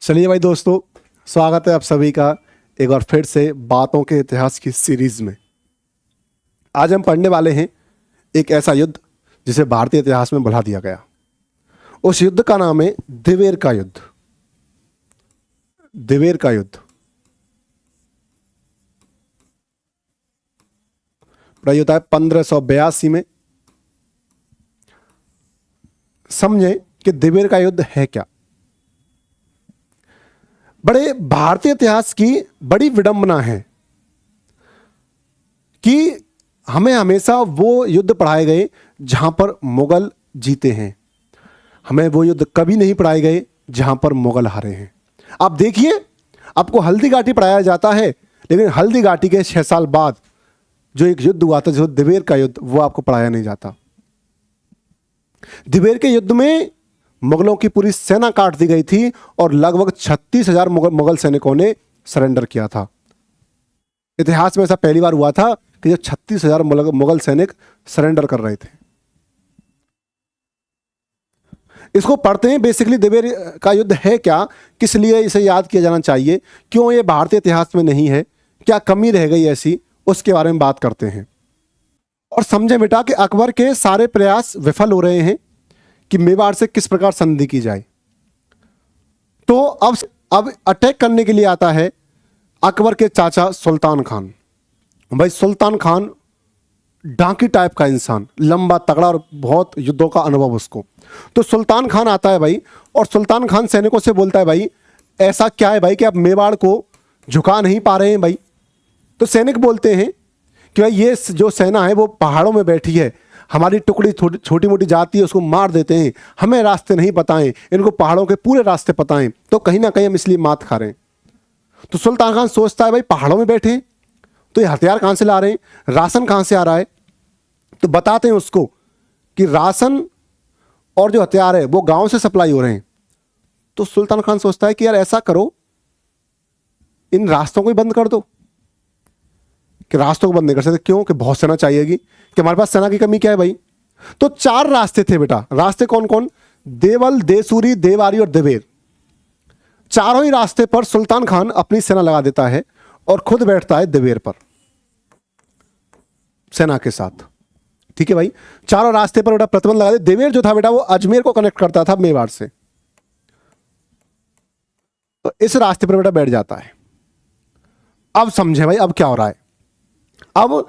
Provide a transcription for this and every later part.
चलिए भाई दोस्तों, स्वागत है आप सभी का एक बार फिर से बातों के इतिहास की सीरीज में। आज हम पढ़ने वाले हैं एक ऐसा युद्ध जिसे भारतीय इतिहास में भुला दिया गया। उस युद्ध का नाम है दिवेर का युद्ध। दिवेर का युद्ध ये होता है 1582 में। समझें कि दिवेर का युद्ध है क्या। बड़े भारतीय इतिहास की बड़ी विडंबना है कि हमें हमेशा वो युद्ध पढ़ाए गए जहां पर मुगल जीते हैं, हमें वो युद्ध कभी नहीं पढ़ाए गए जहां पर मुगल हारे हैं। आप देखिए, आपको हल्दी घाटी पढ़ाया जाता है, लेकिन हल्दी घाटी के 6 साल बाद जो एक युद्ध हुआ था, जो दिवेर का युद्ध, वो आपको पढ़ाया नहीं जाता। दिवेर के युद्ध में मुगलों की पूरी सेना काट दी गई थी और लगभग 36,000 मुगल सैनिकों ने सरेंडर किया था। इतिहास में ऐसा पहली बार हुआ था कि जब 36,000 मुगल सैनिक सरेंडर कर रहे थे। इसको पढ़ते हैं। बेसिकली दिवेर का युद्ध है क्या, किस लिए इसे याद किया जाना चाहिए, क्यों ये भारतीय इतिहास में नहीं है, क्या कमी रह गई ऐसी, उसके बारे में बात करते हैं। और समझे बेटा कि अकबर के सारे प्रयास विफल हो रहे हैं कि मेवाड़ से किस प्रकार संधि की जाए। तो अब अटैक करने के लिए आता है अकबर के चाचा सुल्तान खान। भाई सुल्तान खान डांकी टाइप का इंसान, लंबा तगड़ा और बहुत युद्धों का अनुभव उसको। तो सुल्तान खान आता है भाई, और सुल्तान खान सैनिकों से बोलता है, भाई ऐसा क्या है भाई कि आप मेवाड़ को झुका नहीं पा रहे हैं भाई। तो सैनिक बोलते हैं कि भाई ये जो सेना है वो पहाड़ों में बैठी है, हमारी टुकड़ी छोटी मोटी जाती है, उसको मार देते हैं, हमें रास्ते नहीं पता हैं, इनको पहाड़ों के पूरे रास्ते पता हैं, तो कहीं ना कहीं हम इसलिए मात खा रहे हैं। तो सुल्तान खान सोचता है, भाई पहाड़ों में बैठे हैं तो ये हथियार कहाँ से ला रहे हैं, राशन कहाँ से आ रहा है। तो बताते हैं उसको कि राशन और जो हथियार है वो गांव से सप्लाई हो रहे हैं। तो सुल्तान खान सोचता है कि यार ऐसा करो, इन रास्तों को ही बंद कर दो। कि रास्तों को बंद नहीं कर सकते, क्यों? कि बहुत सेना चाहिएगी, कि हमारे पास सेना की कमी क्या है भाई। तो 4 रास्ते थे बेटा। रास्ते कौन कौन? देवल, देसूरी, देवारी और दिवेर। चारों ही रास्ते पर सुल्तान खान अपनी सेना लगा देता है और खुद बैठता है दिवेर पर सेना के साथ। ठीक है भाई, चारों रास्ते पर बेटा प्रतिबंध लगा दे। दिवेर जो था बेटा वो अजमेर को कनेक्ट करता था मेवाड़ से, तो इस रास्ते पर बेटा बैठ जाता है। अब समझे भाई अब क्या हो रहा है। अब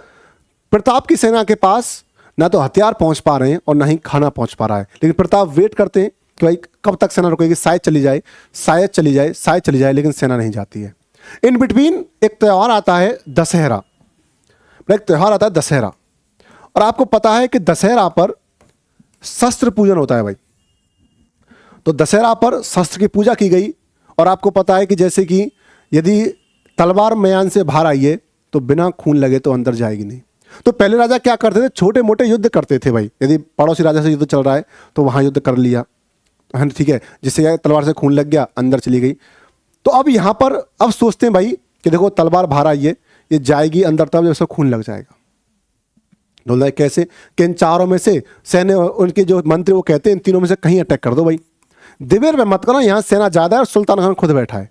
प्रताप की सेना के पास ना तो हथियार पहुंच पा रहे हैं और ना ही खाना पहुंच पा रहा है, लेकिन प्रताप वेट करते हैं कि भाई कब तक सेना रुकेगी, शायद चली जाए, शायद चली जाए, शायद चली जाए, लेकिन सेना नहीं जाती है। इन बिटवीन एक त्यौहार आता है दशहरा। एक त्यौहार आता है दशहरा, और आपको पता है कि दशहरा पर शस्त्र पूजन होता है भाई। तो दशहरा पर शस्त्र की पूजा की गई, और आपको पता है कि जैसे कि यदि तलवार मयान से बाहर आई है तो बिना खून लगे तो अंदर जाएगी नहीं। तो पहले राजा क्या करते थे, छोटे मोटे युद्ध करते थे भाई। यदि पड़ोसी राजा से युद्ध चल रहा है तो वहां युद्ध कर लिया, है ठीक है, जिससे तलवार से खून लग गया, अंदर चली गई। तो अब यहां पर अब सोचते हैं भाई कि देखो तलवार बाहर आई है, ये जाएगी अंदर तब जब उसका खून लग जाएगा। बोलता है कैसे, कि इन चारों में से सैन्य उनके जो मंत्री वो कहते हैं इन तीनों में से कहीं अटैक कर दो भाई, दिवेर में मत करो, यहां सेना ज्यादा है और सुल्तान खान खुद बैठा है।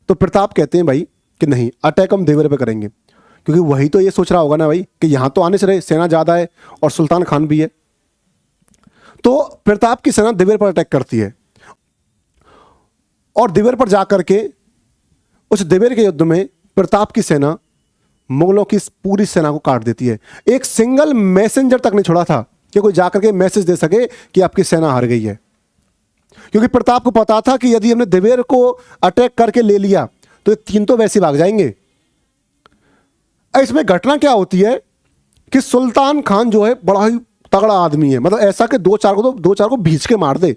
तो प्रताप कहते हैं भाई कि नहीं, अटैक हम दिवेर पे करेंगे, क्योंकि वही तो ये सोच रहा होगा ना भाई कि यहां तो आने से रहे, सेना ज्यादा है और सुल्तान खान भी है। तो प्रताप की सेना दिवेर पर अटैक करती है, और दिवेर पर जाकर के उस दिवेर के युद्ध में प्रताप की सेना मुगलों की पूरी सेना को काट देती है। एक सिंगल मैसेंजर तक नहीं छोड़ा था कि कोई जाकर के मैसेज दे सके कि आपकी सेना हार गई है, क्योंकि प्रताप को पता था कि यदि हमने दिवेर को अटैक करके ले लिया तो ये 3 तो वैसे भाग जाएंगे। इसमें घटना क्या होती है कि सुल्तान खान जो है बड़ा ही तगड़ा आदमी है, मतलब ऐसा कि 2-4 को भींच के मार दे।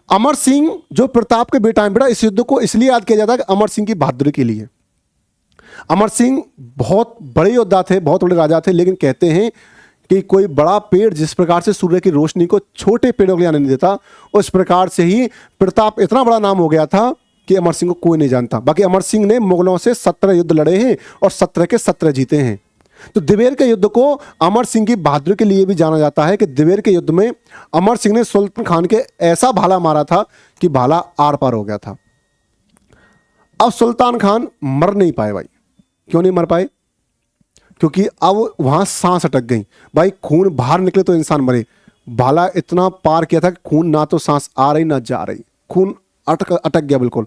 अमर सिंह जो प्रताप के बेटा है बेटा, इस युद्ध को इसलिए याद किया जाता है कि अमर सिंह की बहादुरी के लिए। अमर सिंह बहुत बड़े योद्धा थे, बहुत बड़े राजा थे, लेकिन कहते हैं कि कोई बड़ा पेड़ जिस प्रकार से सूर्य की रोशनी को छोटे पेड़ों के लिए आने नहीं देता, उस प्रकार से ही प्रताप इतना बड़ा नाम हो गया था कि अमर सिंह को कोई नहीं जानता। बाकी अमर सिंह ने मुगलों से 17 युद्ध लड़े हैं और 17 के 17 जीते हैं। तो दिवेर के युद्ध को अमर सिंह की बहादुरी के लिए भी जाना जाता है कि दिवेर के युद्ध में अमर सिंह ने सुल्तान खान के ऐसा भाला मारा था कि भाला आर पार हो गया था। अब सुल्तान खान मर नहीं पाए भाई। क्यों नहीं मर पाए? क्योंकि अब वहां सांस अटक गई भाई। खून बाहर निकले तो इंसान मरे, भाला इतना पार किया था कि खून ना तो सांस आ रही ना जा रही, खून अटक गया बिल्कुल।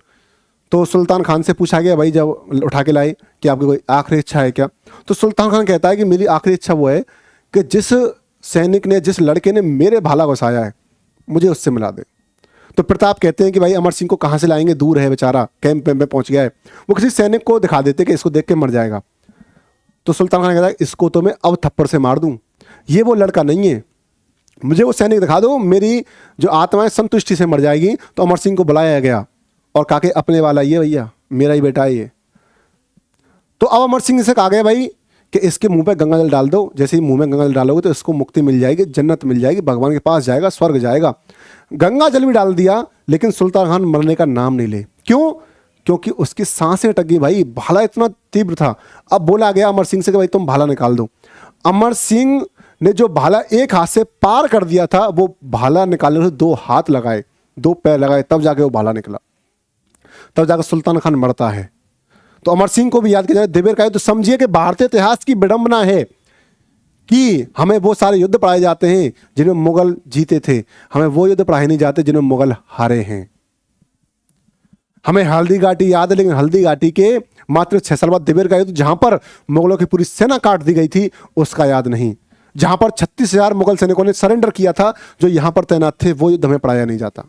तो सुल्तान खान से पूछा गया भाई जब उठा के लाए कि आपकी कोई आखिरी इच्छा है क्या? तो सुल्तान खान कहता है कि मेरी आखिरी इच्छा वो है कि जिस सैनिक ने, जिस लड़के ने मेरे भाला घुसाया है, मुझे उससे मिला दे। तो प्रताप कहते हैं कि भाई अमर सिंह को कहाँ से लाएंगे, दूर है बेचारा, कैंप में पहुंच गया है। वो किसी सैनिक को दिखा देते कि इसको देख के मर जाएगा। तो सुल्तान खान कहता है इसको तो मैं अब थप्पड़ से मार दूं, ये वो लड़का नहीं है, मुझे वो सैनिक दिखा दो, मेरी जो आत्मा है संतुष्टि से मर जाएगी। तो अमर सिंह को बुलाया गया और कहा कि अपने वाला ये भैया, मेरा ही बेटा है ये। तो अब अमर सिंह से कहा गया भाई कि इसके मुंह पे गंगा जल डाल दो, जैसे ही मुंह में गंगा जल डालोगे तो इसको मुक्ति मिल जाएगी, जन्नत मिल जाएगी, भगवान के पास जाएगा, स्वर्ग जाएगा। गंगा जल भी डाल दिया, लेकिन सुल्तान खान मरने का नाम नहीं ले। क्यों? क्योंकि उसकी सांसें अटक गई भाई, भाला इतना तीव्र था। अब बोला गया अमर सिंह से कि भाई तुम भाला निकाल दो। अमर सिंह ने जो भाला एक हाथ से पार कर दिया था, वो भाला निकालने से 2 हाथ लगाए, 2 पैर लगाए, तब जाके वो भाला निकला, तब जाकर सुल्तान खान मरता है। तो अमर सिंह को भी याद किया जाए दिवेर का युद्ध। तो समझिए कि भारतीय इतिहास की विडंबना है कि हमें वो सारे युद्ध पढ़ाए जाते हैं जिनमें मुगल जीते थे, हमें वो युद्ध पढ़ाए नहीं जाते जिनमें मुगल हारे हैं। हमें हल्दी घाटी याद है, लेकिन हल्दी घाटी के मात्र 6 साल बाद दिवेर का युद्ध, जहां पर मुगलों की पूरी सेना काट दी गई थी, उसका याद नहीं। जहां पर 36,000 मुगल सैनिकों ने सरेंडर किया था, जो यहां पर तैनात थे, वो युद्ध हमें पढ़ाया नहीं जाता।